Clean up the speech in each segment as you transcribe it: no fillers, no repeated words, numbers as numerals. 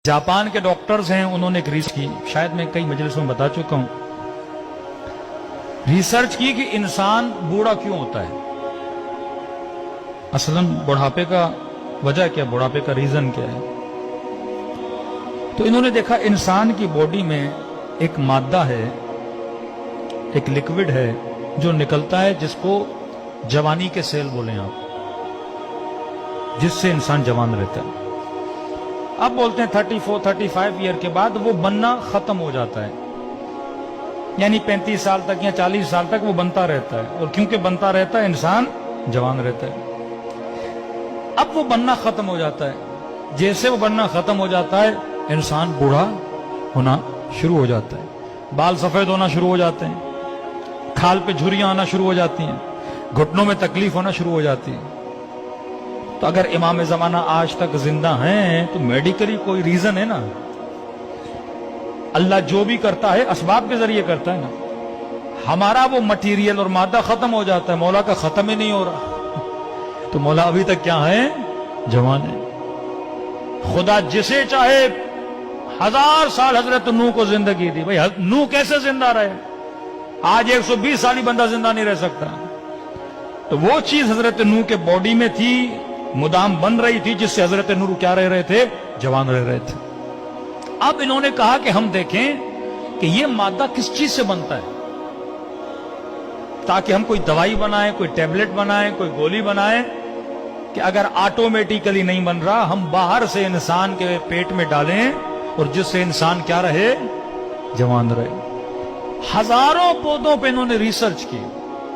Japan के doctors हैं, उन्होंने एक रिसर्च की, शायद मैं कई मजलिसों में बता चुका हूं, रिसर्च की कि इंसान बूढ़ा क्यों होता है। असलन बुढ़ापे का वजह क्या, बुढ़ापे का रीजन क्या है। तो इन्होंने देखा इंसान की बॉडी में एक मादा है, एक लिक्विड है जो निकलता है, जिसको जवानी के सेल बोले आप, जिससे इंसान जवान रहता है। अब बोलते हैं 34-35 ईयर के बाद वो बनना खत्म हो जाता है, यानी 35 साल तक या 40 साल तक वो बनता रहता है, और क्योंकि बनता रहता है इंसान जवान रहता है। अब वो बनना खत्म हो जाता है, जैसे वो बनना खत्म हो जाता है इंसान बूढ़ा होना शुरू हो जाता है, बाल सफेद होना शुरू हो जाते हैं, खाल पे झुर्रियां आना शुरू हो जाती हैं, घुटनों में तकलीफ होना शुरू हो जाती है। तो अगर इमाम जमाना आज तक जिंदा हैं तो मेडिकली कोई रीजन है ना। अल्लाह जो भी करता है असबाब के जरिए करता है ना। हमारा वो मटीरियल और मादा खत्म हो जाता है, मौला का खत्म ही नहीं हो रहा। तो मौला अभी तक क्या है, जवान है। खुदा जिसे चाहे 1000 साल हजरत नूह को जिंदगी दी, भाई नूह कैसे जिंदा रहे, आज 120 साल ही बंदा जिंदा नहीं रह सकता। तो वो चीज हजरत नूह के बॉडी में थी, मुदाम बन रही थी, जिससे हजरत नूह क्या रह रहे थे, जवान रह रहे थे। अब इन्होंने कहा कि हम देखें कि ये मादा किस चीज से बनता है, ताकि हम कोई दवाई बनाएं, कोई टैबलेट बनाएं, कोई गोली बनाएं, कि अगर ऑटोमेटिकली नहीं बन रहा, हम बाहर से इंसान के पेट में डालें और जिससे इंसान क्या रहे, जवान रहे। हजारों पौधों पे इन्होंने रिसर्च की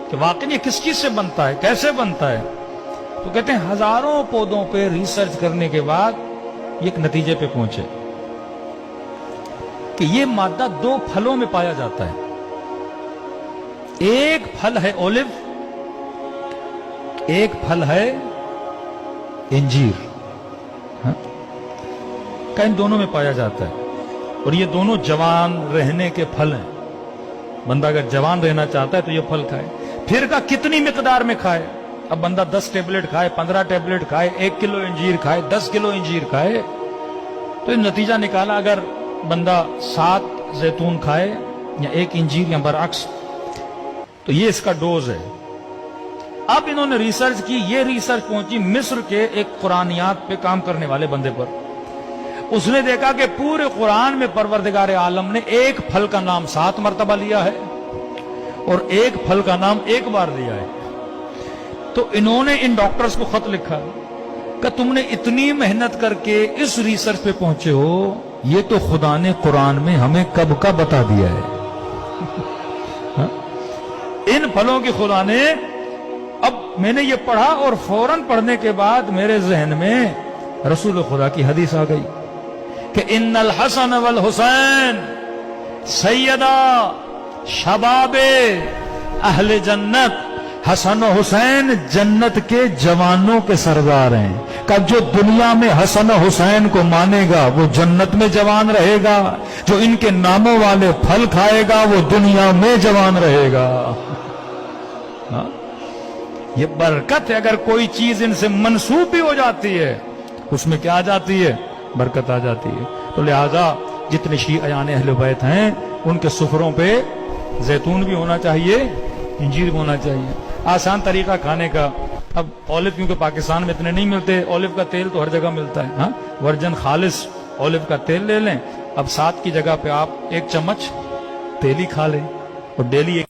कि वाकई ये किस चीज से बनता है, कैसे बनता है। तो कहते हैं हजारों पौधों पे रिसर्च करने के बाद ये एक नतीजे पे पहुंचे कि ये मादा 2 फलों में पाया जाता है। एक फल है ओलिव, एक फल है इंजीर, का इन दोनों में पाया जाता है। और ये दोनों जवान रहने के फल हैं। बंदा अगर जवान रहना चाहता है तो ये फल खाए। फिर का कितनी मिकदार में खाए। अब बंदा 10 टेबलेट खाए, 15 टेबलेट खाए, 1 किलो इंजीर खाए, 10 किलो इंजीर खाए, तो नतीजा निकाला अगर बंदा 7 जैतून खाए या 1 इंजीर या बरअक्स, तो ये इसका डोज है। अब इन्होंने रिसर्च की, ये रिसर्च पहुंची मिस्र के एक कुरानियात पे काम करने वाले बंदे पर। उसने देखा कि पूरे कुरान में परवरदिगार आलम ने एक फल का नाम 7 मरतबा लिया है और एक फल का नाम 1 बार लिया है। तो इन्होंने इन डॉक्टर्स को खत लिखा कि तुमने इतनी मेहनत करके इस रिसर्च पे पहुंचे हो, ये तो खुदा ने कुरान में हमें कब का बता दिया है। इन फलों की खुदा ने, अब मैंने ये पढ़ा और फौरन पढ़ने के बाद मेरे जहन में रसूल खुदा की हदीस आ गई कि इन्नल हसन वल हुसैन सैयदा शबाबे अहले जन्नत। हसन और हुसैन जन्नत के जवानों के सरदार हैं। कब जो दुनिया में हसन और हुसैन को मानेगा वो जन्नत में जवान रहेगा, जो इनके नामों वाले फल खाएगा वो दुनिया में जवान रहेगा। हाँ? ये बरकत है। अगर कोई चीज इनसे मंसूब भी हो जाती है, उसमें क्या आ जाती है, बरकत आ जाती है। तो लिहाजा जितने शियायान अहले बैत हैं, उनके सुफरों पे जैतून भी होना चाहिए, इंजीर भी होना चाहिए। आसान तरीका खाने का। अब ऑलिव क्योंकि पाकिस्तान में इतने नहीं मिलते, ऑलिव का तेल तो हर जगह मिलता है। हाँ, वर्जन खालिस ऑलिव का तेल ले लें। अब 7 की जगह पे आप 1 चम्मच तेल ही खा लें और डेली